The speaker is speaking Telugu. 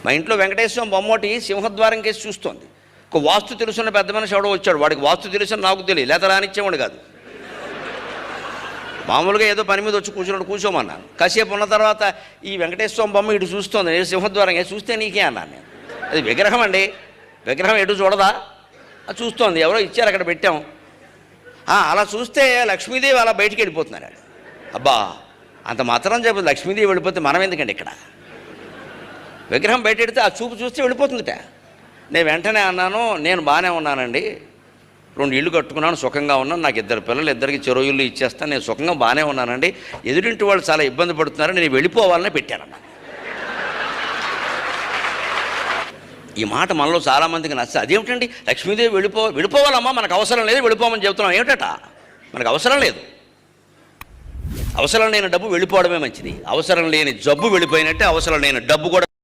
మా ఇంట్లో వెంకటేశ్వర బొమ్మటి సింహద్వారం కేసి చూస్తోంది. ఒక వాస్తు తెలుసున్న పెద్ద మనిషి ఎవడో వచ్చాడు, వాడికి వాస్తు తెలుసు నాకు తెలియదు, లేదా రానిచ్చేవాడు కాదు. మామూలుగా ఏదో పని మీద వచ్చి కూర్చోమన్నాను. కాసేపు ఉన్న తర్వాత ఈ వెంకటేశ్వర బొమ్మ ఇటు చూస్తోంది, నేను సింహద్వారం చూస్తే నీకే అన్నాను నేను. అది విగ్రహం అండి, విగ్రహం ఎటు చూడదా, అది చూస్తోంది, ఎవరో ఇచ్చారు అక్కడ పెట్టాం. అలా చూస్తే లక్ష్మీదేవి అలా బయటికి వెళ్ళిపోతున్నారు. అబ్బా అంత మాత్రం చెప్పదు, లక్ష్మీదేవి వెళ్ళిపోతే మనం ఎందుకండి ఇక్కడ, విగ్రహం బయట పెడితే ఆ చూపు చూస్తే వెళ్ళిపోతుందిట. నేను వెంటనే అన్నాను, నేను బాగానే ఉన్నానండి, 2 ఇళ్ళు కట్టుకున్నాను, సుఖంగా ఉన్నాను, నాకు 2 పిల్లలు, 2కి చెరో ఇల్లు ఇచ్చేస్తాను, నేను సుఖంగా బాగానే ఉన్నానండి, ఎదురింటి వాళ్ళు చాలా ఇబ్బంది పడుతున్నారు, నేను వెళ్ళిపోవాలని పెట్టానన్నా. ఈ మాట మనలో చాలామందికి నచ్చదు. అదేమిటండి లక్ష్మీదేవి వెళ్ళిపోవాలమ్మా, మనకు అవసరం లేదు, వెళ్ళిపోమని చెబుతున్నాం ఏమిటట, మనకు అవసరం లేదు. అవసరం లేని డబ్బు వెళ్ళిపోవడమే మంచిది, అవసరం లేని జబ్బు వెళ్ళిపోయినట్టే అవసరం లేని డబ్బు కూడా